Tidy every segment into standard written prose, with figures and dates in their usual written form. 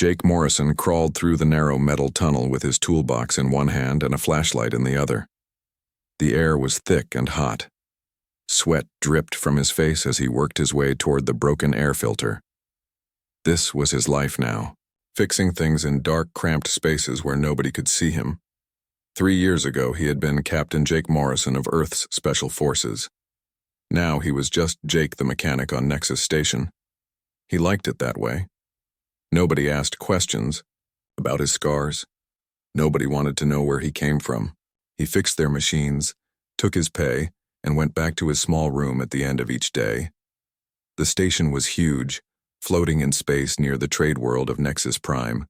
Jake Morrison crawled through the narrow metal tunnel with his toolbox in one hand and a flashlight in the other. The air was thick and hot. Sweat dripped from his face as he worked his way toward the broken air filter. This was his life now, fixing things in dark, cramped spaces where nobody could see him. 3 years ago, he had been Captain Jake Morrison of Earth's Special Forces. Now he was just Jake the mechanic on Nexus Station. He liked it that way. Nobody asked questions about his scars. Nobody wanted to know where he came from. He fixed their machines, took his pay, and went back to his small room at the end of each day. The station was huge, floating in space near the trade world of Nexus Prime.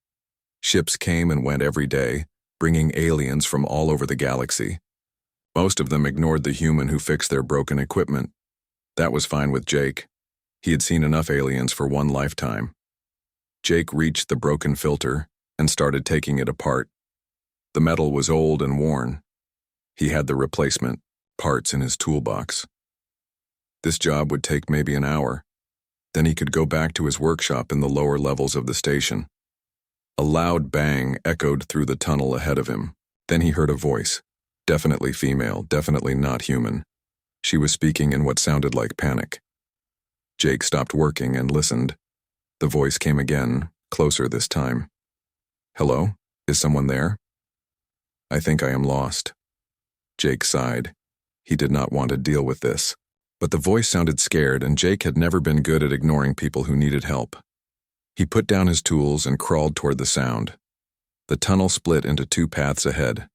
Ships came and went every day, bringing aliens from all over the galaxy. Most of them ignored the human who fixed their broken equipment. That was fine with Jake. He had seen enough aliens for one lifetime. Jake reached the broken filter and started taking it apart. The metal was old and worn. He had the replacement parts in his toolbox. This job would take maybe an hour. Then he could go back to his workshop in the lower levels of the station. A loud bang echoed through the tunnel ahead of him. Then he heard a voice. Definitely female, definitely not human. She was speaking in what sounded like panic. Jake stopped working and listened. The voice came again, closer this time. "Hello? Is someone there?" "I think I am lost." Jake sighed. He did not want to deal with this. But the voice sounded scared, and Jake had never been good at ignoring people who needed help. He put down his tools and crawled toward the sound. The tunnel split into two paths ahead.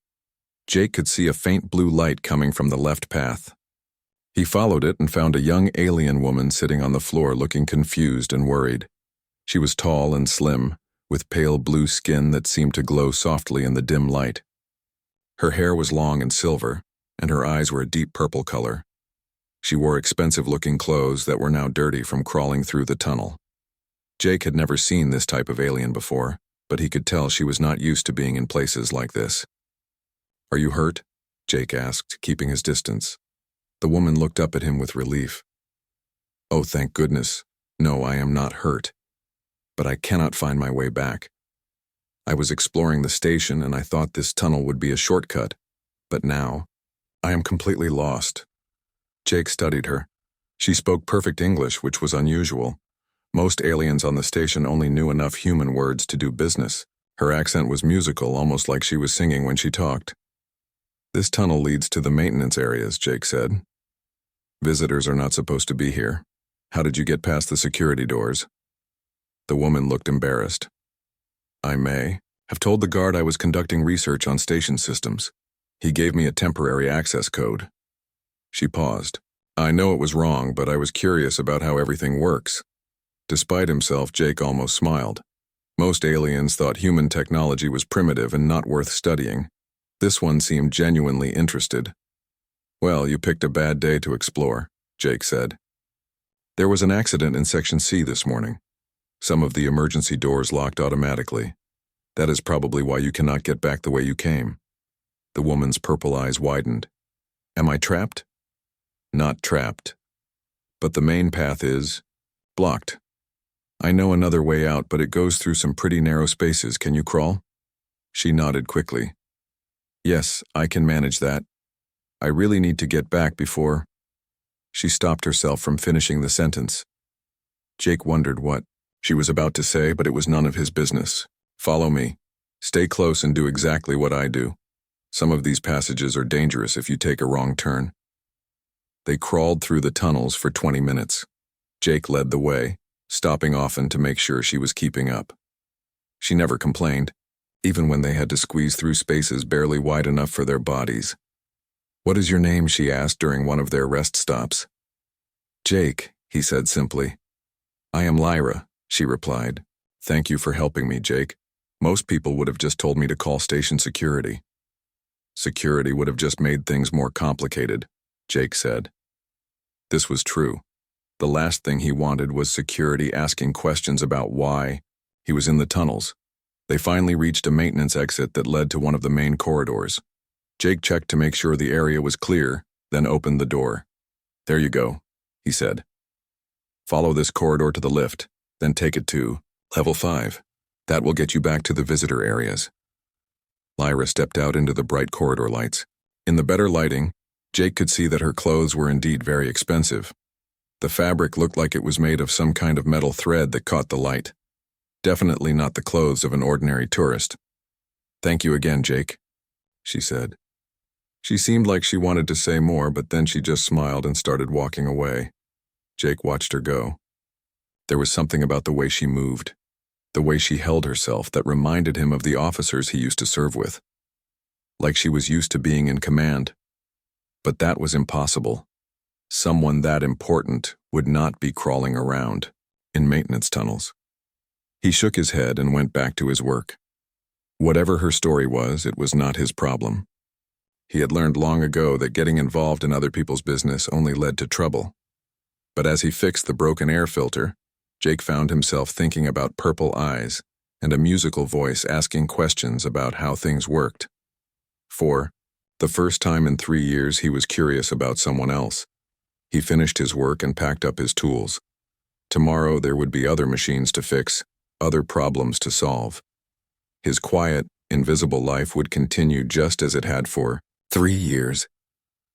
Jake could see a faint blue light coming from the left path. He followed it and found a young alien woman sitting on the floor looking confused and worried. She was tall and slim, with pale blue skin that seemed to glow softly in the dim light. Her hair was long and silver, and her eyes were a deep purple color. She wore expensive-looking clothes that were now dirty from crawling through the tunnel. Jake had never seen this type of alien before, but he could tell she was not used to being in places like this. "Are you hurt?" Jake asked, keeping his distance. The woman looked up at him with relief. "Oh, thank goodness. No, I am not hurt. But I cannot find my way back. I was exploring the station and I thought this tunnel would be a shortcut, but now I am completely lost." Jake studied her. She spoke perfect English, which was unusual. Most aliens on the station only knew enough human words to do business. Her accent was musical, almost like she was singing when she talked. "This tunnel leads to the maintenance areas," Jake said. "Visitors are not supposed to be here. How did you get past the security doors?" The woman looked embarrassed. "I may have told the guard I was conducting research on station systems. He gave me a temporary access code." She paused. "I know it was wrong, but I was curious about how everything works." Despite himself, Jake almost smiled. Most aliens thought human technology was primitive and not worth studying. This one seemed genuinely interested. "Well, you picked a bad day to explore," Jake said. "There was an accident in Section C this morning. Some of the emergency doors locked automatically. That is probably why you cannot get back the way you came." The woman's purple eyes widened. "Am I trapped?" "Not trapped. But the main path is blocked. I know another way out, but it goes through some pretty narrow spaces. Can you crawl?" She nodded quickly. "Yes, I can manage that. I really need to get back before—" She stopped herself from finishing the sentence. Jake wondered what she was about to say, but it was none of his business. "Follow me. Stay close and do exactly what I do. Some of these passages are dangerous if you take a wrong turn." They crawled through the tunnels for 20 minutes. Jake led the way, stopping often to make sure she was keeping up. She never complained, even when they had to squeeze through spaces barely wide enough for their bodies. "What is your name?" she asked during one of their rest stops. "Jake," he said simply. "I am Lyra," she replied. "Thank you for helping me, Jake. Most people would have just told me to call station security." "Security would have just made things more complicated," Jake said. This was true. The last thing he wanted was security asking questions about why he was in the tunnels. They finally reached a maintenance exit that led to one of the main corridors. Jake checked to make sure the area was clear, then opened the door. "There you go," he said. "Follow this corridor to the lift, then take it to level 5. That will get you back to the visitor areas. Lyra stepped out into the bright corridor lights. In the better lighting, Jake could see that her clothes were indeed very expensive. The fabric looked like it was made of some kind of metal thread that caught the light. Definitely not the clothes of an ordinary tourist. "Thank you again, Jake," she said. She seemed like she wanted to say more, but then she just smiled and started walking away. Jake watched her go. There was something about the way she moved, the way she held herself, that reminded him of the officers he used to serve with. Like she was used to being in command. But that was impossible. Someone that important would not be crawling around in maintenance tunnels. He shook his head and went back to his work. Whatever her story was, it was not his problem. He had learned long ago that getting involved in other people's business only led to trouble. But as he fixed the broken air filter, Jake found himself thinking about purple eyes and a musical voice asking questions about how things worked. For the first time in 3 years, he was curious about someone else. He finished his work and packed up his tools. Tomorrow there would be other machines to fix, other problems to solve. His quiet, invisible life would continue just as it had for 3 years.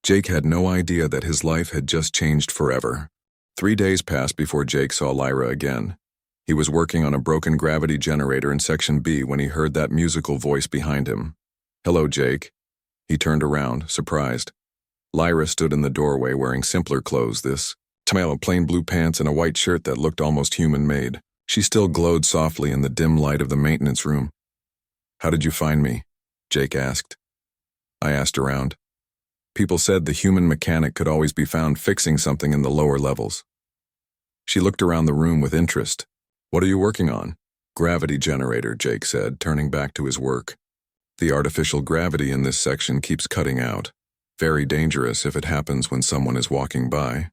Jake had no idea that his life had just changed forever. 3 days passed before Jake saw Lyra again. He was working on a broken gravity generator in Section B when he heard that musical voice behind him. "Hello, Jake." He turned around, surprised. Lyra stood in the doorway wearing simpler clothes this time, plain blue pants and a white shirt that looked almost human-made. She still glowed softly in the dim light of the maintenance room. "How did you find me?" Jake asked. "I asked around. People said the human mechanic could always be found fixing something in the lower levels." She looked around the room with interest. "What are you working on?" "Gravity generator," Jake said, turning back to his work. "The artificial gravity in this section keeps cutting out. Very dangerous if it happens when someone is walking by."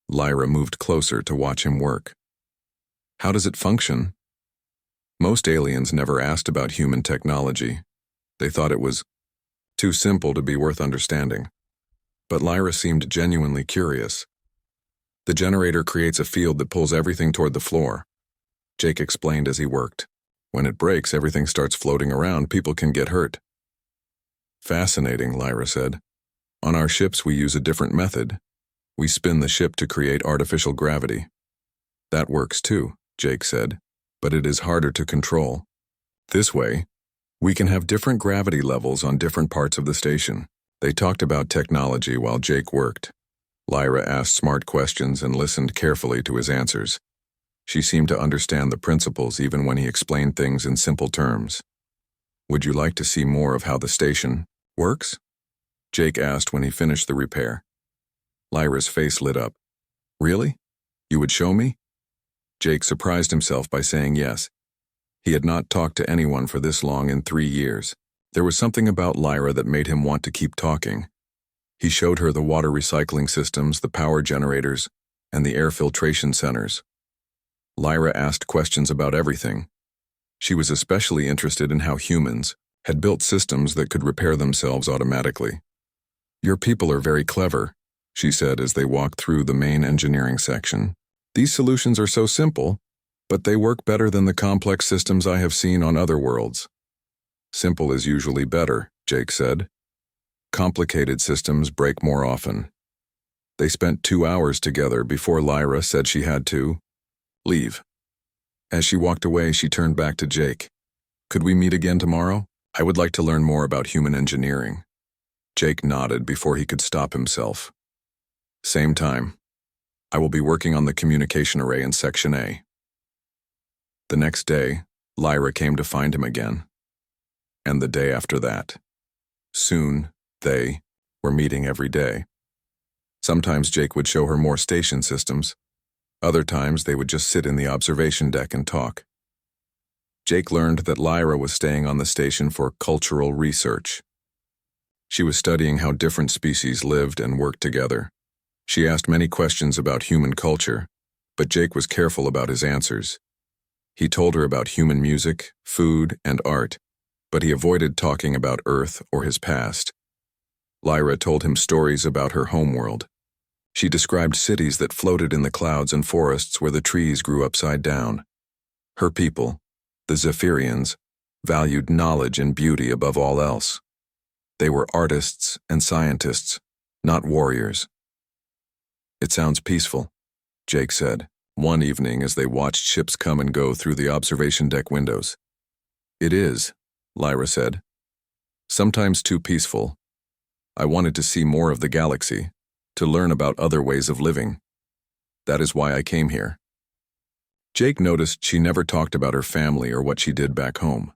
Lyra moved closer to watch him work. "How does it function?" Most aliens never asked about human technology. They thought it was too simple to be worth understanding. But Lyra seemed genuinely curious. "The generator creates a field that pulls everything toward the floor," Jake explained as he worked. "When it breaks, everything starts floating around. People can get hurt." "Fascinating," Lyra said. "On our ships we use a different method. We spin the ship to create artificial gravity." "That works too," Jake said, "but it is harder to control. This way, we can have different gravity levels on different parts of the station." They talked about technology while Jake worked. Lyra asked smart questions and listened carefully to his answers. She seemed to understand the principles even when he explained things in simple terms. "Would you like to see more of how the station works?" Jake asked when he finished the repair. Lyra's face lit up. "Really? You would show me?" Jake surprised himself by saying yes. He had not talked to anyone for this long in 3 years. There was something about Lyra that made him want to keep talking. He showed her the water recycling systems, the power generators, and the air filtration centers. Lyra asked questions about everything. She was especially interested in how humans had built systems that could repair themselves automatically. "Your people are very clever," she said as they walked through the main engineering section. "These solutions are so simple, but they work better than the complex systems I have seen on other worlds." "Simple is usually better," Jake said. "Complicated systems break more often." They spent 2 hours together before Lyra said she had to leave. As she walked away, she turned back to Jake. "Could we meet again tomorrow? I would like to learn more about human engineering." Jake nodded before he could stop himself. "Same time. I will be working on the communication array in Section A." The next day, Lyra came to find him again. And the day after that. Soon, they were meeting every day. Sometimes Jake would show her more station systems. Other times they would just sit in the observation deck and talk. Jake learned that Lyra was staying on the station for cultural research. She was studying how different species lived and worked together. She asked many questions about human culture, but Jake was careful about his answers. He told her about human music, food, and art, but he avoided talking about Earth or his past. Lyra told him stories about her homeworld. She described cities that floated in the clouds and forests where the trees grew upside down. Her people, The Zephyrians valued knowledge and beauty above all else. They were artists and scientists, not warriors. "It sounds peaceful," Jake said, one evening as they watched ships come and go through the observation deck windows. "It is," Lyra said. "Sometimes too peaceful. I wanted to see more of the galaxy, to learn about other ways of living. That is why I came here." Jake noticed she never talked about her family or what she did back home,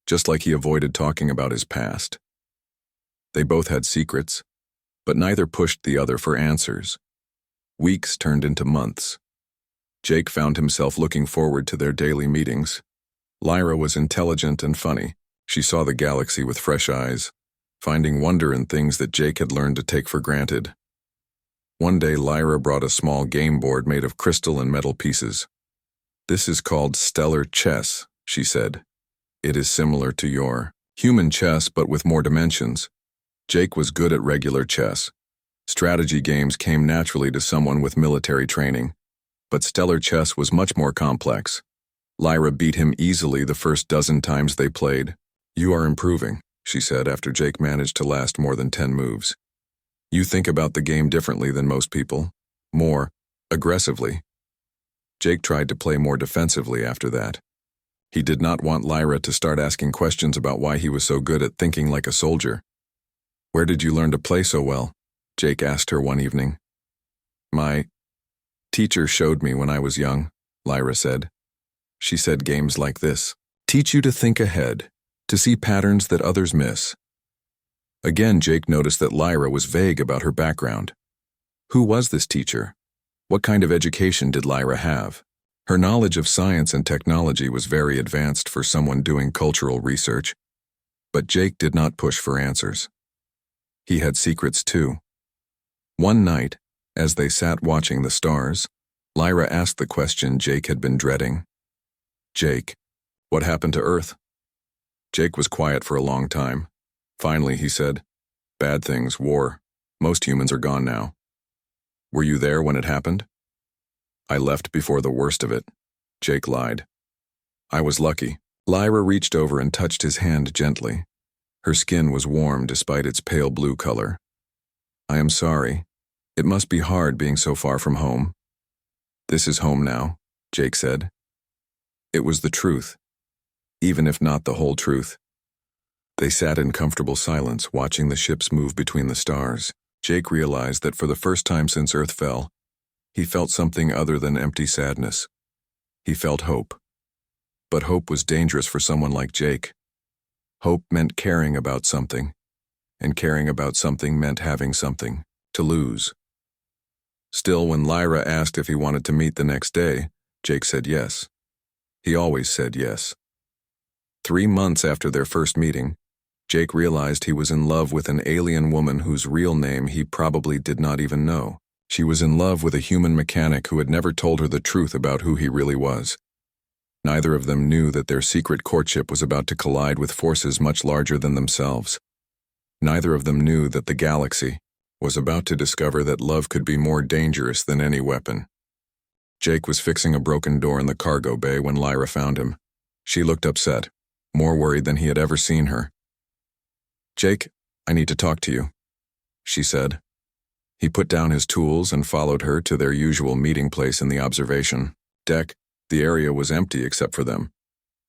just like he avoided talking about his past. They both had secrets, but neither pushed the other for answers. Weeks turned into months. Jake found himself looking forward to their daily meetings. Lyra was intelligent and funny. She saw the galaxy with fresh eyes, finding wonder in things that Jake had learned to take for granted. One day, Lyra brought a small game board made of crystal and metal pieces. "This is called stellar chess," she said. "It is similar to your human chess, but with more dimensions." Jake was good at regular chess. Strategy games came naturally to someone with military training, but stellar chess was much more complex. Lyra beat him easily the first dozen times they played. "You are improving," she said after Jake managed to last more than 10 moves. "You think about the game differently than most people, more aggressively." Jake tried to play more defensively after that. He did not want Lyra to start asking questions about why he was so good at thinking like a soldier. "Where did you learn to play so well?" Jake asked her one evening. "My teacher showed me when I was young," Lyra said. "She said games like this teach you to think ahead, to see patterns that others miss." Again, Jake noticed that Lyra was vague about her background. Who was this teacher? What kind of education did Lyra have? Her knowledge of science and technology was very advanced for someone doing cultural research, but Jake did not push for answers. He had secrets too. One night, as they sat watching the stars, Lyra asked the question Jake had been dreading. "Jake, what happened to Earth?" Jake was quiet for a long time. Finally, he said, "Bad things, war. Most humans are gone now." "Were you there when it happened?" "I left before the worst of it," Jake lied. "I was lucky." Lyra reached over and touched his hand gently. Her skin was warm despite its pale blue color. "I am sorry. It must be hard being so far from home." "This is home now," Jake said. It was the truth, even if not the whole truth. They sat in comfortable silence, watching the ships move between the stars. Jake realized that for the first time since Earth fell, he felt something other than empty sadness. He felt hope. But hope was dangerous for someone like Jake. Hope meant caring about something, and caring about something meant having something to lose. Still, when Lyra asked if he wanted to meet the next day, Jake said yes. He always said yes. 3 months after their first meeting, Jake realized he was in love with an alien woman whose real name he probably did not even know. She was in love with a human mechanic who had never told her the truth about who he really was. Neither of them knew that their secret courtship was about to collide with forces much larger than themselves. Neither of them knew that the galaxy was about to discover that love could be more dangerous than any weapon. Jake was fixing a broken door in the cargo bay when Lyra found him. She looked upset, more worried than he had ever seen her. "Jake, I need to talk to you," she said. He put down his tools and followed her to their usual meeting place in the observation deck. The area was empty except for them.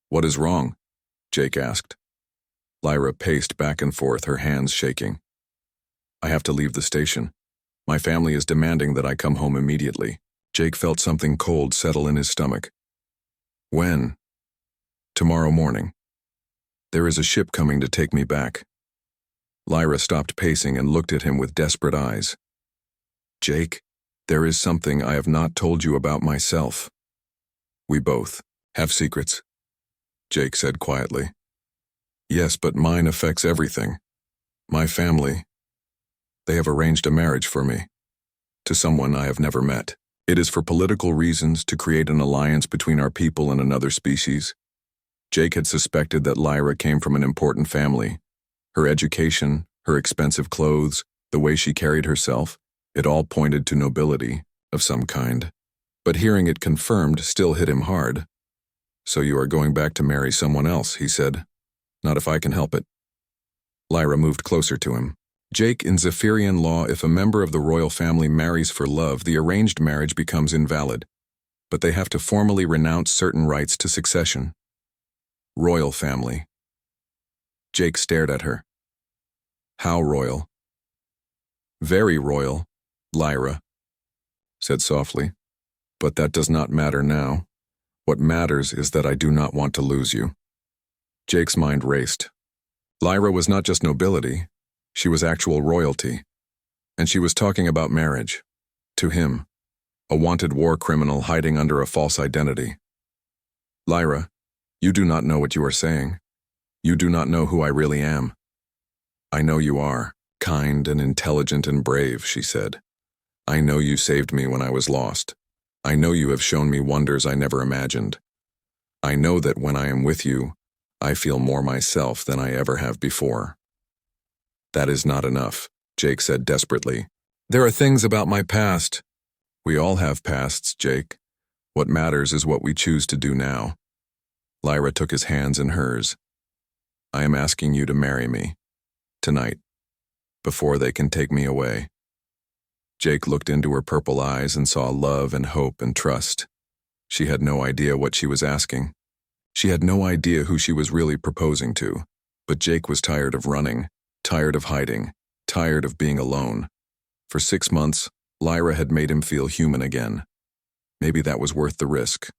"What is wrong?" Jake asked. Lyra paced back and forth, her hands shaking. "I have to leave the station. My family is demanding that I come home immediately." Jake felt something cold settle in his stomach. "When?" "Tomorrow morning. There is a ship coming to take me back." Lyra stopped pacing and looked at him with desperate eyes. "Jake, there is something I have not told you about myself." "We both have secrets," Jake said quietly. "Yes, but mine affects everything. My family, they have arranged a marriage for me, to someone I have never met. It is for political reasons, to create an alliance between our people and another species." Jake had suspected that Lyra came from an important family. Her education, her expensive clothes, the way she carried herself, it all pointed to nobility of some kind. But hearing it confirmed still hit him hard. So you are going back to marry someone else, he said. Not if I can help it. Lyra moved closer to him. Jake, in Zephyrian law, if a member of the royal family marries for love, the arranged marriage becomes invalid, but they have to formally renounce certain rights to succession. Royal family. Jake stared at her. How royal? Very royal, Lyra said softly. But that does not matter now. What matters is that I do not want to lose you. Jake's mind raced. Lyra was not just nobility, she was actual royalty. And she was talking about marriage. To him, a wanted war criminal hiding under a false identity. Lyra, you do not know what you are saying. You do not know who I really am. I know you are, kind and intelligent and brave, she said. I know you saved me when I was lost. I know you have shown me wonders I never imagined. I know that when I am with you, I feel more myself than I ever have before. That is not enough, Jake said desperately. There are things about my past. We all have pasts, Jake. What matters is what we choose to do now. Lyra took his hands in hers. I am asking you to marry me. Tonight. Before they can take me away. Jake looked into her purple eyes and saw love and hope and trust. She had no idea what she was asking. She had no idea who she was really proposing to. But Jake was tired of running, tired of hiding, tired of being alone. For 6 months, Lyra had made him feel human again. Maybe that was worth the risk.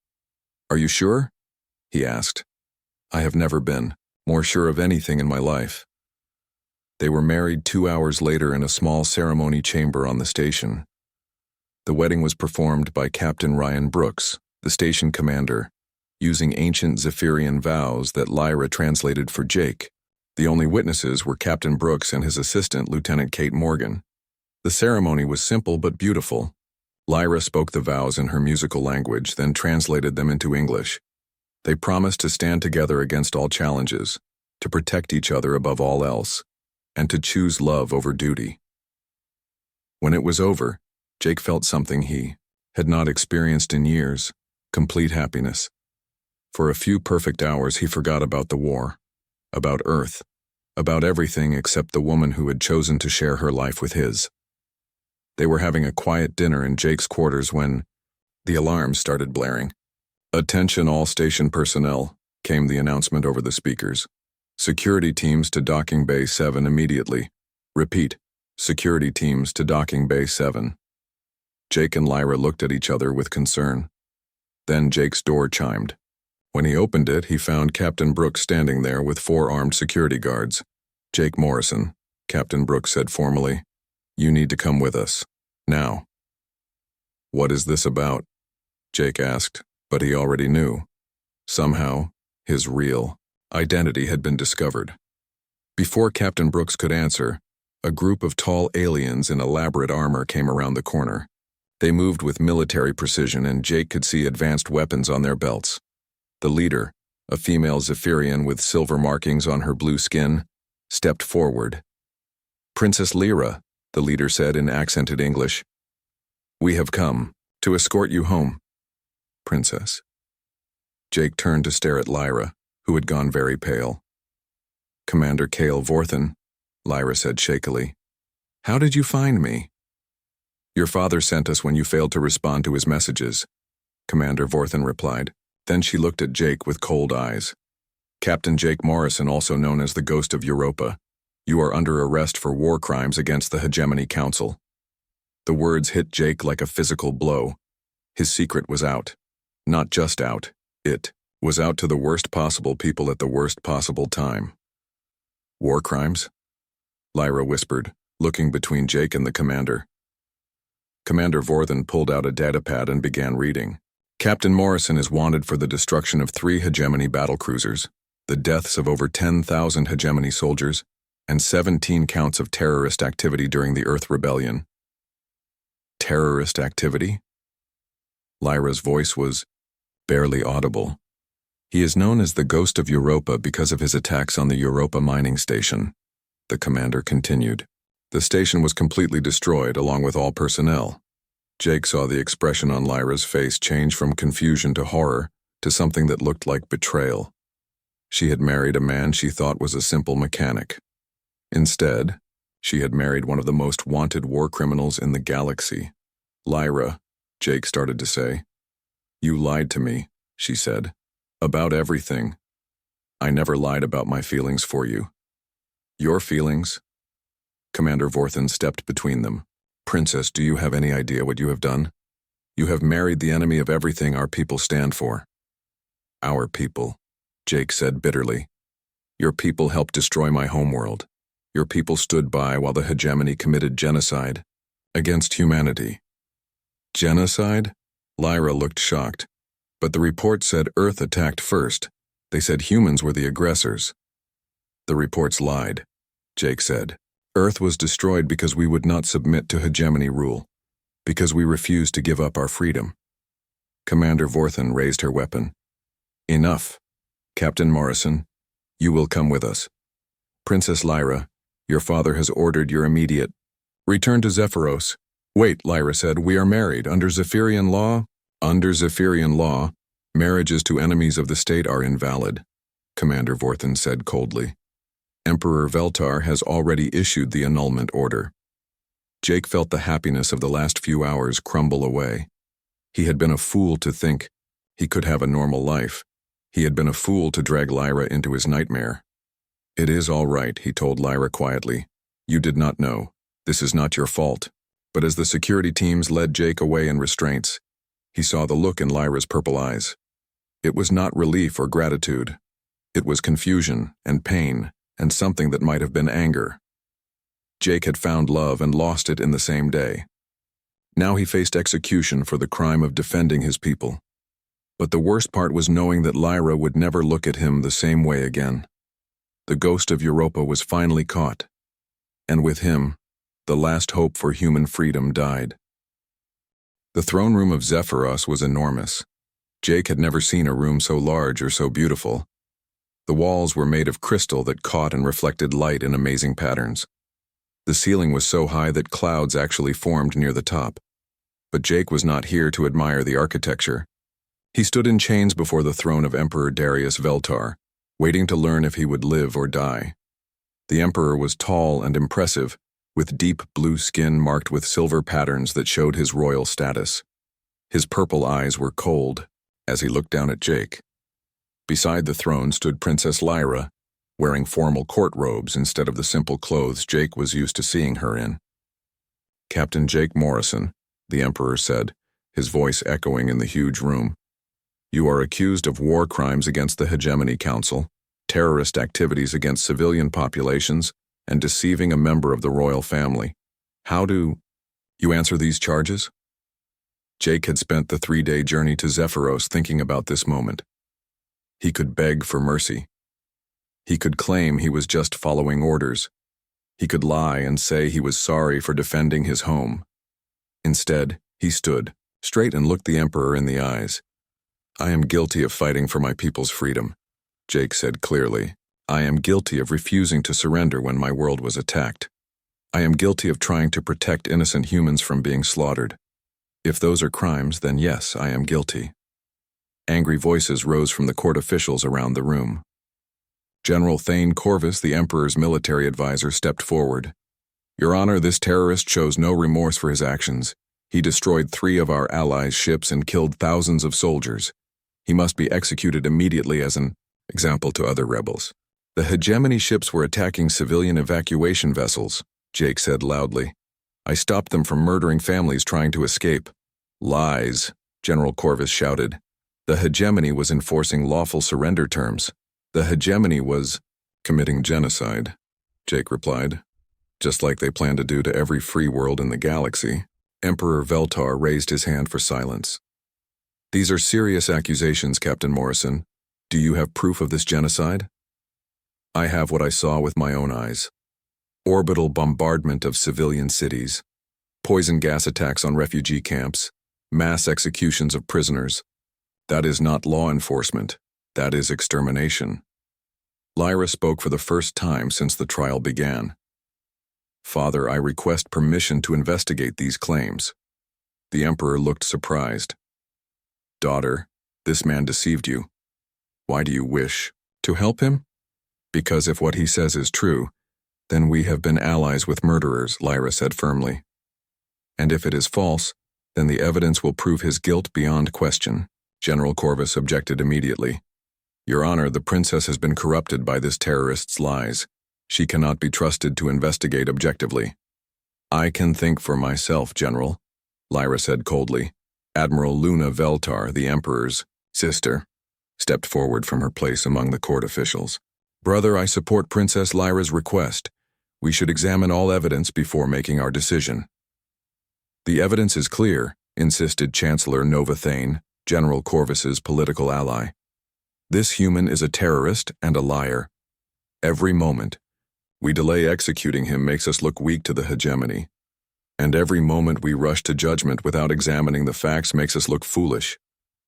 Are you sure? He asked. I have never been more sure of anything in my life. They were married 2 hours later in a small ceremony chamber on the station. The wedding was performed by Captain Ryan Brooks, the station commander, using ancient Zephyrian vows that Lyra translated for Jake. The only witnesses were Captain Brooks and his assistant, Lieutenant Kate Morgan. The ceremony was simple but beautiful. Lyra spoke the vows in her musical language, then translated them into English. They promised to stand together against all challenges, to protect each other above all else, and to choose love over duty. When it was over, Jake felt something he had not experienced in years, complete happiness. For a few perfect hours he forgot about the war, about Earth, about everything except the woman who had chosen to share her life with his. They were having a quiet dinner in Jake's quarters when the alarm started blaring. Attention all station personnel, came the announcement over the speakers. Security teams to Docking Bay 7 immediately. Repeat, security teams to Docking Bay 7. Jake and Lyra looked at each other with concern. Then Jake's door chimed. When he opened it, he found Captain Brooks standing there with 4 armed security guards. Jake Morrison, Captain Brooks said formally, you need to come with us. Now. What is this about? Jake asked, but he already knew. Somehow, his real identity had been discovered. Before Captain Brooks could answer, a group of tall aliens in elaborate armor came around the corner. They moved with military precision, and Jake could see advanced weapons on their belts. The leader, a female Zephyrian with silver markings on her blue skin, stepped forward. Princess Lyra, the leader said in accented English. We have come to escort you home. Princess. Jake turned to stare at Lyra, who had gone very pale. Commander Cale Vorthen, Lyra said shakily. How did you find me? Your father sent us when you failed to respond to his messages, Commander Vorthen replied. Then she looked at Jake with cold eyes. Captain Jake Morrison, also known as the Ghost of Europa. You are under arrest for war crimes against the Hegemony Council. The words hit Jake like a physical blow. His secret was out. Not just out, it was out to the worst possible people at the worst possible time. War crimes? Lyra whispered, looking between Jake and the commander. Commander Vorthen pulled out a datapad and began reading. Captain Morrison is wanted for the destruction of 3 Hegemony battlecruisers, the deaths of over 10,000 Hegemony soldiers, and 17 counts of terrorist activity during the Earth Rebellion. Terrorist activity? Lyra's voice was barely audible. He is known as the Ghost of Europa because of his attacks on the Europa mining station. The commander continued. The station was completely destroyed along with all personnel. Jake saw the expression on Lyra's face change from confusion to horror, to something that looked like betrayal. She had married a man she thought was a simple mechanic. Instead, she had married one of the most wanted war criminals in the galaxy. "Lyra," Jake started to say. "You lied to me," she said. "About everything. I never lied about my feelings for you." "Your feelings?" Commander Vorthen stepped between them. "Princess, do you have any idea what you have done? You have married the enemy of everything our people stand for." "Our people," Jake said bitterly. "Your people helped destroy my homeworld. Your people stood by while the hegemony committed genocide against humanity." "Genocide?" Lyra looked shocked. "But the report said Earth attacked first. They said humans were the aggressors." "The reports lied," Jake said. "Earth was destroyed because we would not submit to hegemony rule, because we refused to give up our freedom." Commander Vorthen raised her weapon. "Enough. Captain Morrison, you will come with us. Princess Lyra, your father has ordered your immediate return to Zephyros." "Wait," Lyra said, "we are married. Under Zephyrian law?" "Under Zephyrian law, marriages to enemies of the state are invalid," Commander Vorthen said coldly. "Emperor Veltar has already issued the annulment order." Jake felt the happiness of the last few hours crumble away. He had been a fool to think he could have a normal life. He had been a fool to drag Lyra into his nightmare. "It is all right," he told Lyra quietly. "You did not know. This is not your fault." But as the security teams led Jake away in restraints, he saw the look in Lyra's purple eyes. It was not relief or gratitude. It was confusion and pain and something that might have been anger. Jake had found love and lost it in the same day. Now he faced execution for the crime of defending his people. But the worst part was knowing that Lyra would never look at him the same way again. The ghost of Europa was finally caught. And with him, the last hope for human freedom died. The throne room of Zephyros was enormous. Jake had never seen a room so large or so beautiful. The walls were made of crystal that caught and reflected light in amazing patterns. The ceiling was so high that clouds actually formed near the top. But Jake was not here to admire the architecture. He stood in chains before the throne of Emperor Darius Veltar, waiting to learn if he would live or die. The emperor was tall and impressive, with deep blue skin marked with silver patterns that showed his royal status. His purple eyes were cold as he looked down at Jake. Beside the throne stood Princess Lyra, wearing formal court robes instead of the simple clothes Jake was used to seeing her in. "Captain Jake Morrison," the emperor said, his voice echoing in the huge room. "You are accused of war crimes against the Hegemony Council, terrorist activities against civilian populations, and deceiving a member of the royal family. How do you answer these charges?" Jake had spent the 3-day journey to Zephyros thinking about this moment. He could beg for mercy. He could claim he was just following orders. He could lie and say he was sorry for defending his home. Instead, he stood straight and looked the emperor in the eyes. "I am guilty of fighting for my people's freedom," Jake said clearly. "I am guilty of refusing to surrender when my world was attacked. I am guilty of trying to protect innocent humans from being slaughtered. If those are crimes, then yes, I am guilty." Angry voices rose from the court officials around the room. General Thane Corvus, the emperor's military advisor, stepped forward. "Your Honor, this terrorist shows no remorse for his actions. He destroyed 3 of our allies' ships and killed thousands of soldiers. He must be executed immediately as an example to other rebels." "The hegemony ships were attacking civilian evacuation vessels," Jake said loudly. "I stopped them from murdering families trying to escape." "Lies," General Corvus shouted. "The hegemony was enforcing lawful surrender terms. The hegemony was committing genocide," Jake replied. "Just like they plan to do to every free world in the galaxy." Emperor Veltar raised his hand for silence. "These are serious accusations, Captain Morrison. Do you have proof of this genocide?" "I have what I saw with my own eyes. Orbital bombardment of civilian cities, poison gas attacks on refugee camps, mass executions of prisoners. That is not law enforcement. That is extermination." Lyra spoke for the first time since the trial began. "Father, I request permission to investigate these claims." The emperor looked surprised. "Daughter, This man deceived you. Why do you wish to help him? Because if what he says is true, then we have been allies with murderers, Lyra said firmly. And if it is false, then the evidence will prove his guilt beyond question. General Corvus objected immediately. Your Honor, the princess has been corrupted by this terrorist's lies. She cannot be trusted to investigate objectively. I can think for myself, General, Lyra said coldly. Admiral Luna Veltar, the Emperor's sister, stepped forward from her place among the court officials. Brother, I support Princess Lyra's request. We should examine all evidence before making our decision. The evidence is clear, insisted Chancellor Nova Thane, General Corvus's political ally. This human is a terrorist and a liar. Every moment we delay executing him makes us look weak to the hegemony. And every moment we rush to judgment without examining the facts makes us look foolish,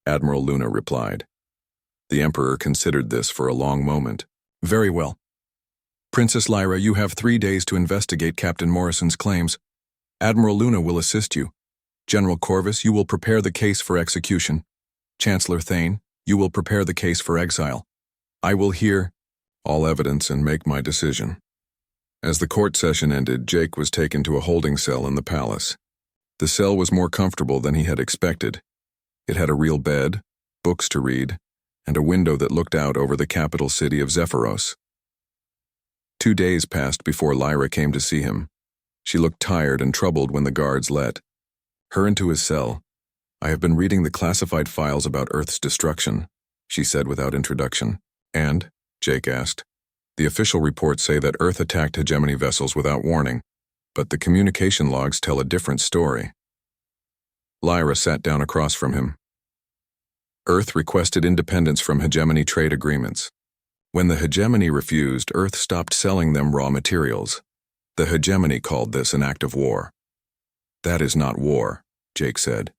Admiral Luna replied. The Emperor considered this for a long moment. Very well. Princess Lyra, you have 3 days to investigate Captain Morrison's claims. Admiral Luna will assist you. General Corvus, you will prepare the case for execution. Chancellor Thane, you will prepare the case for exile. I will hear all evidence and make my decision. As the court session ended, Jake was taken to a holding cell in the palace. The cell was more comfortable than he had expected. It had a real bed, books to read, and a window that looked out over the capital city of Zephyros. 2 days passed before Lyra came to see him. She looked tired and troubled when the guards let her into his cell. I have been reading the classified files about Earth's destruction, she said without introduction. And, Jake asked, the official reports say that Earth attacked hegemony vessels without warning, but the communication logs tell a different story. Lyra sat down across from him. Earth requested independence from hegemony trade agreements. When the hegemony refused, Earth stopped selling them raw materials. The hegemony called this an act of war. That is not war, Jake said.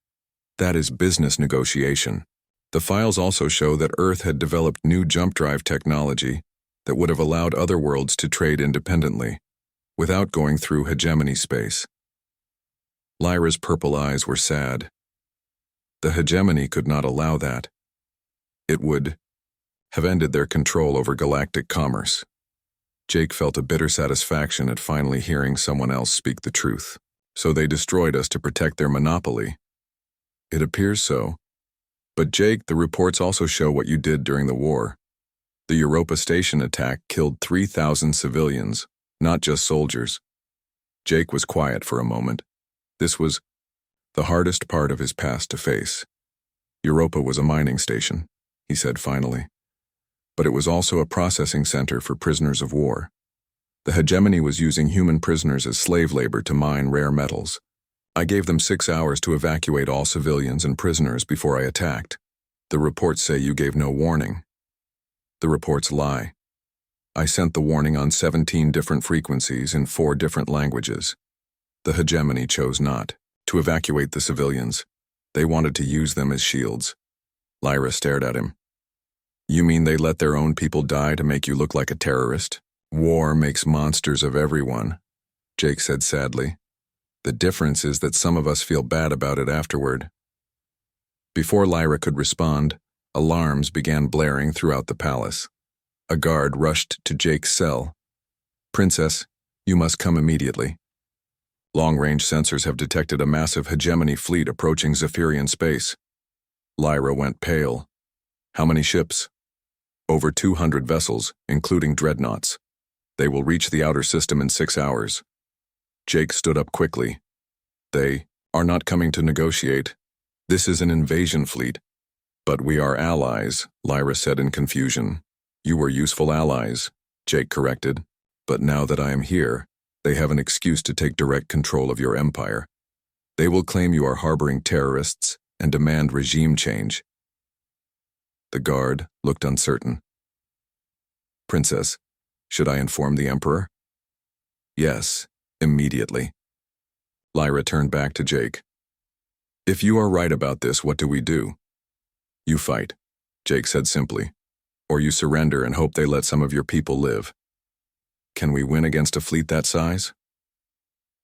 That is business negotiation. The files also show that Earth had developed new jump drive technology that would have allowed other worlds to trade independently, without going through hegemony space. Lyra's purple eyes were sad. The hegemony could not allow that. It would have ended their control over galactic commerce. Jake felt a bitter satisfaction at finally hearing someone else speak the truth. So they destroyed us to protect their monopoly. It appears so. But Jake, the reports also show what you did during the war. The Europa Station attack killed 3,000 civilians, not just soldiers. Jake was quiet for a moment. This was the hardest part of his past to face. Europa was a mining station, he said finally. But it was also a processing center for prisoners of war. The hegemony was using human prisoners as slave labor to mine rare metals. I gave them 6 hours to evacuate all civilians and prisoners before I attacked. The reports say you gave no warning. The reports lie. I sent the warning on 17 different frequencies in 4 different languages. The hegemony chose not to evacuate the civilians. They wanted to use them as shields. Lyra stared at him. You mean they let their own people die to make you look like a terrorist? War makes monsters of everyone, Jake said sadly. The difference is that some of us feel bad about it afterward. Before Lyra could respond, alarms began blaring throughout the palace. A guard rushed to Jake's cell. Princess, you must come immediately. Long-range sensors have detected a massive hegemony fleet approaching Zephyrian space. Lyra went pale. How many ships? Over 200 vessels, including dreadnoughts. They will reach the outer system in 6 hours. Jake stood up quickly. They are not coming to negotiate. This is an invasion fleet. But we are allies, Lyra said in confusion. You were useful allies, Jake corrected. But now that I am here, they have an excuse to take direct control of your empire. They will claim you are harboring terrorists and demand regime change. The guard looked uncertain. Princess, should I inform the Emperor? Yes, immediately. Lyra turned back to Jake. If you are right about this, what do we do? You fight, Jake said simply. Or you surrender and hope they let some of your people live. Can we win against a fleet that size?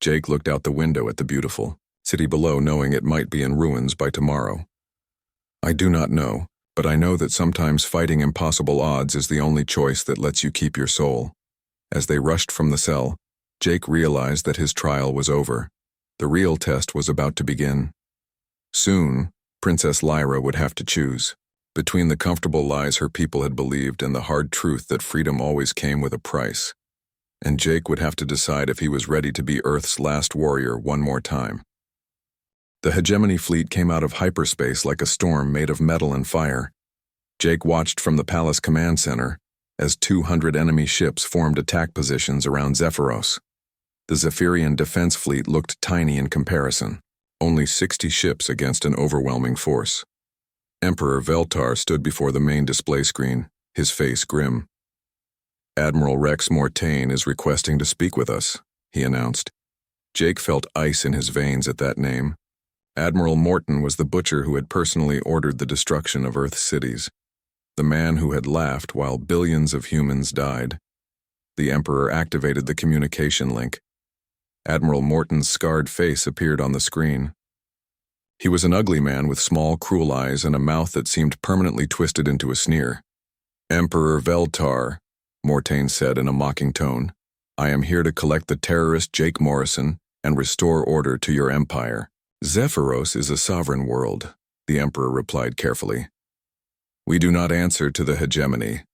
Jake looked out the window at the beautiful city below, knowing it might be in ruins by tomorrow. I do not know, But I know that sometimes fighting impossible odds is the only choice that lets you keep your soul. As they rushed from the cell, Jake realized that his trial was over. The real test was about to begin. Soon, Princess Lyra would have to choose between the comfortable lies her people had believed and the hard truth that freedom always came with a price. And Jake would have to decide if he was ready to be Earth's last warrior one more time. The hegemony fleet came out of hyperspace like a storm made of metal and fire. Jake watched from the palace command center as 200 enemy ships formed attack positions around Zephyros. The Zephyrian defense fleet looked tiny in comparison, only 60 ships against an overwhelming force. Emperor Veltar stood before the main display screen, his face grim. "Admiral Rex Mortain is requesting to speak with us," he announced. Jake felt ice in his veins at that name. Admiral Morton was the butcher who had personally ordered the destruction of Earth's cities, the man who had laughed while billions of humans died. The Emperor activated the communication link. Admiral Morton's scarred face appeared on the screen. He was an ugly man with small, cruel eyes and a mouth that seemed permanently twisted into a sneer. "Emperor Veltar," Mortain said in a mocking tone, "I am here to collect the terrorist Jake Morrison and restore order to your empire." "Zephyros is a sovereign world," the Emperor replied carefully. "We do not answer to the hegemony."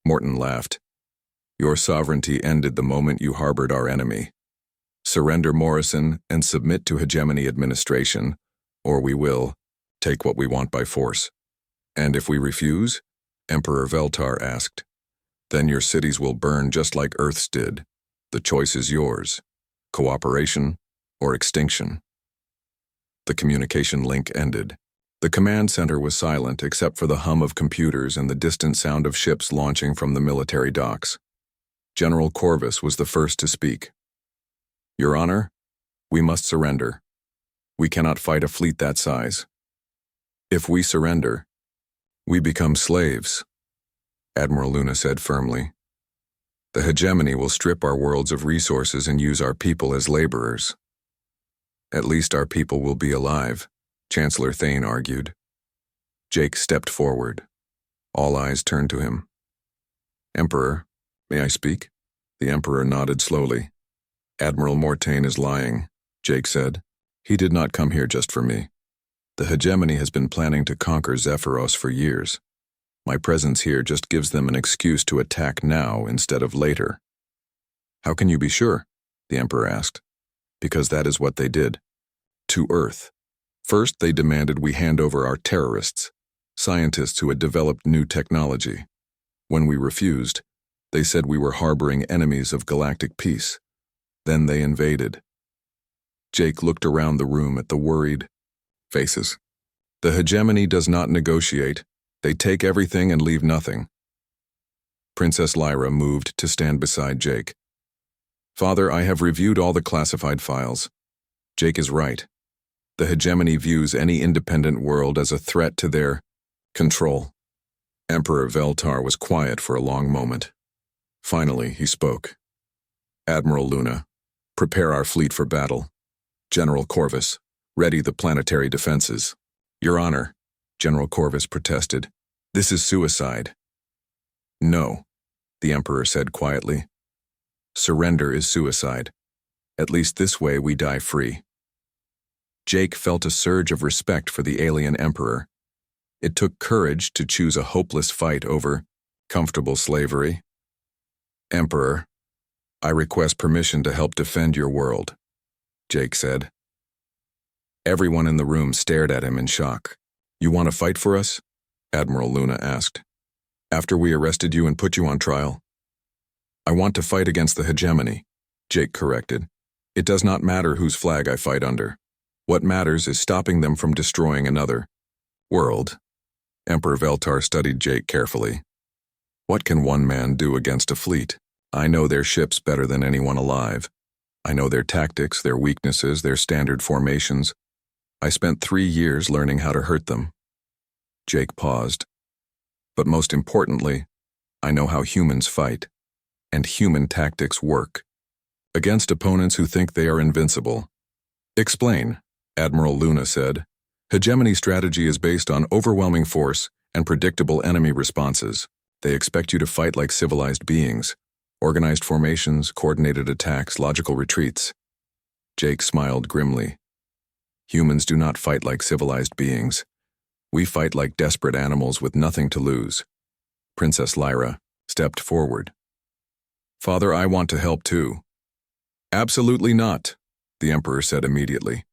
Morton laughed. "Your sovereignty ended the moment you harbored our enemy. Surrender Morrison and submit to hegemony administration, or we will take what we want by force." "And if we refuse?" Emperor Veltar asked. "Then your cities will burn just like Earth's did. The choice is yours. Cooperation or extinction." The communication link ended. The command center was silent except for the hum of computers and the distant sound of ships launching from the military docks. General Corvus was the first to speak. "Your Honor, we must surrender. We cannot fight a fleet that size. If we surrender, we become slaves," Admiral Luna said firmly. "The hegemony will strip our worlds of resources and use our people as laborers." "At least our people will be alive," Chancellor Thane argued. Jake stepped forward. All eyes turned to him. "Emperor, may I speak?" The Emperor nodded slowly. "Admiral Mortain is lying," Jake said. "He did not come here just for me. The hegemony has been planning to conquer Zephyros for years. My presence here just gives them an excuse to attack now instead of later." "How can you be sure?" the Emperor asked. "Because that is what they did. To Earth. First, they demanded we hand over our terrorists, scientists who had developed new technology. When we refused, they said we were harboring enemies of galactic peace. Then they invaded." Jake looked around the room at the worried faces. "The hegemony does not negotiate. They take everything and leave nothing." Princess Lyra moved to stand beside Jake. "Father, I have reviewed all the classified files. Jake is right. The hegemony views any independent world as a threat to their control." Emperor Veltar was quiet for a long moment. Finally, he spoke. "Admiral Luna, prepare our fleet for battle. General Corvus, ready the planetary defenses." "Your Honor," General Corvus protested, "this is suicide." "No," the Emperor said quietly. "Surrender is suicide. At least this way we die free." Jake felt a surge of respect for the alien Emperor. It took courage to choose a hopeless fight over comfortable slavery. "Emperor, I request permission to help defend your world," Jake said. Everyone in the room stared at him in shock. "You want to fight for us?" Admiral Luna asked. "After we arrested you and put you on trial?" "I want to fight against the hegemony," Jake corrected. "It does not matter whose flag I fight under. What matters is stopping them from destroying another world." Emperor Veltar studied Jake carefully. "What can one man do against a fleet? I know their ships better than anyone alive. I know their tactics, their weaknesses, their standard formations. I spent 3 years learning how to hurt them." Jake paused. "But most importantly, I know how humans fight, and human tactics work. Against opponents who think they are invincible." "Explain," Admiral Luna said. "Hegemony strategy is based on overwhelming force and predictable enemy responses. They expect you to fight like civilized beings. Organized formations, coordinated attacks, logical retreats. Jake smiled grimly. Humans do not fight like civilized beings. We fight like desperate animals with nothing to lose. Princess Lyra stepped forward. Father, I want to help too. Absolutely not, the Emperor said immediately.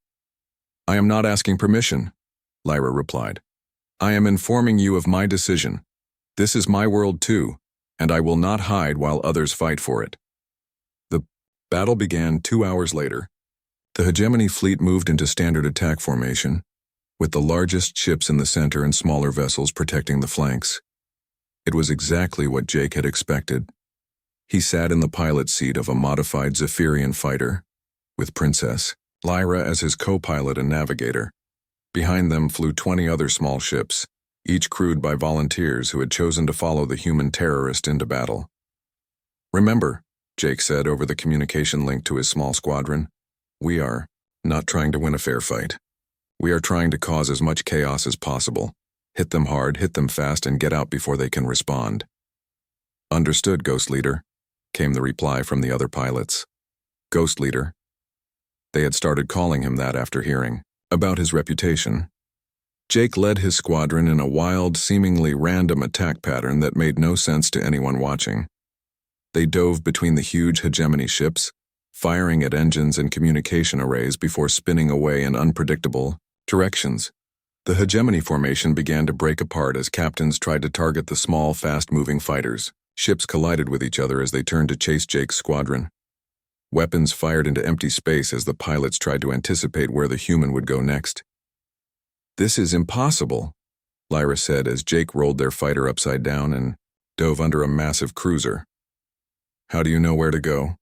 I am not asking permission, Lyra replied. I am informing you of my decision. This is my world too, and I will not hide while others fight for it. The battle began 2 hours later. The hegemony fleet moved into standard attack formation, with the largest ships in the center and smaller vessels protecting the flanks. It was exactly what Jake had expected. He sat in the pilot seat of a modified Zephyrian fighter, with Princess Lyra as his co-pilot and navigator. Behind them flew 20 other small ships, each crewed by volunteers who had chosen to follow the human terrorist into battle. Remember, Jake said over the communication link to his small squadron, we are not trying to win a fair fight. We are trying to cause as much chaos as possible. Hit them hard, hit them fast, and get out before they can respond. Understood, Ghost Leader, came the reply from the other pilots. Ghost Leader. They had started calling him that after hearing about his reputation. Jake led his squadron in a wild, seemingly random attack pattern that made no sense to anyone watching. They dove between the huge hegemony ships, firing at engines and communication arrays before spinning away in unpredictable directions. The hegemony formation began to break apart as captains tried to target the small, fast-moving fighters. Ships collided with each other as they turned to chase Jake's squadron. Weapons fired into empty space as the pilots tried to anticipate where the human would go next. This is impossible, Lyra said as Jake rolled their fighter upside down and dove under a massive cruiser. How do you know where to go?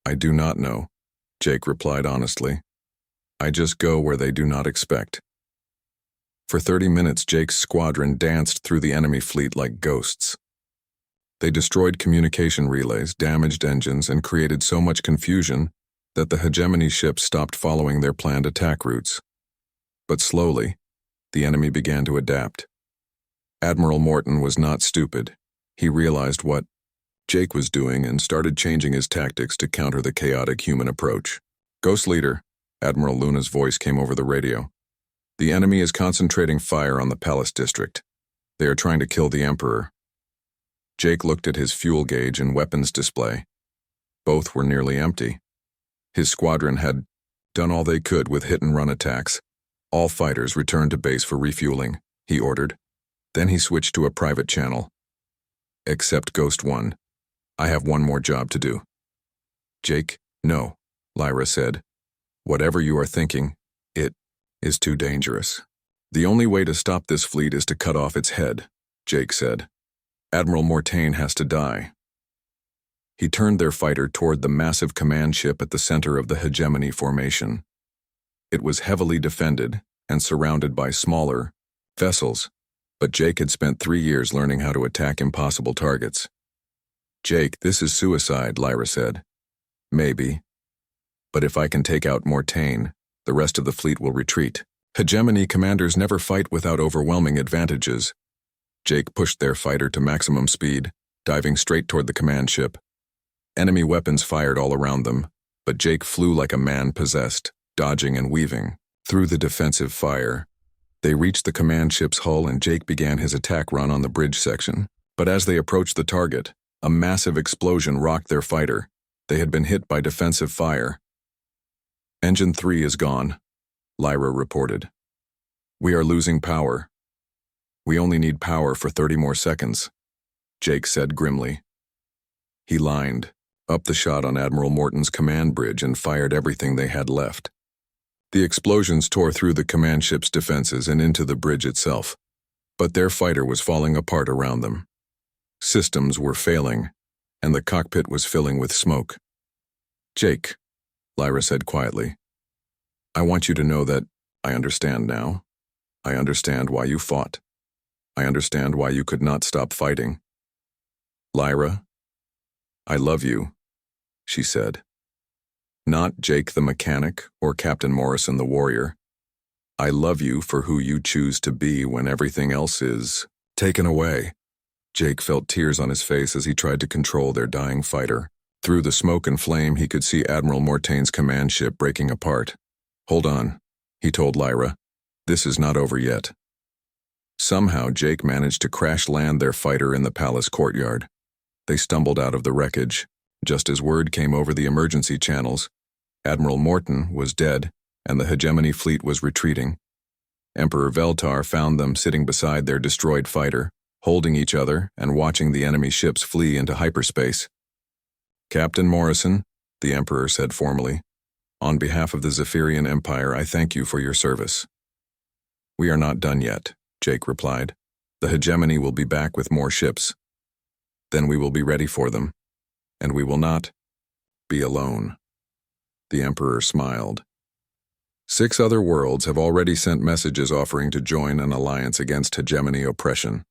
I do not know, Jake replied honestly. I just go where they do not expect. For 30 minutes, Jake's squadron danced through the enemy fleet like ghosts. They destroyed communication relays, damaged engines, and created so much confusion that the hegemony ships stopped following their planned attack routes. But slowly, the enemy began to adapt. Admiral Morton was not stupid. He realized what Jake was doing and started changing his tactics to counter the chaotic human approach. Ghost Leader, Admiral Luna's voice came over the radio. The enemy is concentrating fire on the Palace District. They are trying to kill the Emperor. Jake looked at his fuel gauge and weapons display. Both were nearly empty. His squadron had done all they could with hit-and-run attacks. All fighters returned to base for refueling, he ordered. Then he switched to a private channel. Except Ghost 1. I have one more job to do. Jake, no, Lyra said. Whatever you are thinking, it is too dangerous. The only way to stop this fleet is to cut off its head, Jake said. Admiral Mortain has to die. He turned their fighter toward the massive command ship at the center of the hegemony formation. It was heavily defended and surrounded by smaller vessels, but Jake had spent 3 years learning how to attack impossible targets. Jake, this is suicide, Lyra said. Maybe. But if I can take out Mortain, the rest of the fleet will retreat. Hegemony commanders never fight without overwhelming advantages. Jake pushed their fighter to maximum speed, diving straight toward the command ship. Enemy weapons fired all around them, but Jake flew like a man possessed, dodging and weaving through the defensive fire. They reached the command ship's hull and Jake began his attack run on the bridge section. But as they approached the target, a massive explosion rocked their fighter. They had been hit by defensive fire. Engine 3 is gone, Lyra reported. We are losing power. We only need power for 30 more seconds, Jake said grimly. He lined up the shot on Admiral Morton's command bridge and fired everything they had left. The explosions tore through the command ship's defenses and into the bridge itself, but their fighter was falling apart around them. Systems were failing, and the cockpit was filling with smoke. Jake, Lyra said quietly, I want you to know that I understand now. I understand why you fought. I understand why you could not stop fighting. Lyra, I love you, she said. Not Jake the mechanic or Captain Morrison the warrior. I love you for who you choose to be when everything else is Taken away. Jake felt tears on his face as he tried to control their dying fighter. Through the smoke and flame, he could see Admiral Mortaine's command ship breaking apart. Hold on, he told Lyra. This is not over yet. Somehow, Jake managed to crash land their fighter in the palace courtyard. They stumbled out of the wreckage. Just as word came over the emergency channels, Admiral Morton was dead, and the hegemony fleet was retreating. Emperor Veltar found them sitting beside their destroyed fighter, holding each other and watching the enemy ships flee into hyperspace. Captain Morrison, the Emperor said formally, on behalf of the Zephyrian Empire, I thank you for your service. We are not done yet, Jake replied. The hegemony will be back with more ships. Then we will be ready for them, and we will not be alone. The Emperor smiled. 6 other worlds have already sent messages offering to join an alliance against hegemony oppression.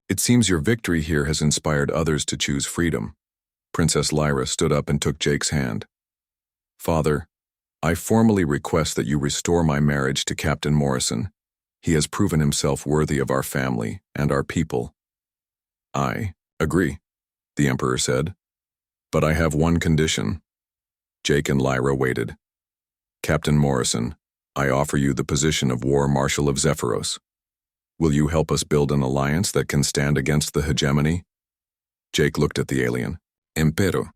It seems your victory here has inspired others to choose freedom. Princess Lyra stood up and took Jake's hand. Father, I formally request that you restore my marriage to Captain Morrison. He has proven himself worthy of our family and our people. I agree, the Emperor said. But I have one condition. Jake and Lyra waited. Captain Morrison, I offer you the position of War Marshal of Zephyros. Will you help us build an alliance that can stand against the hegemony? Jake looked at the alien. Empero,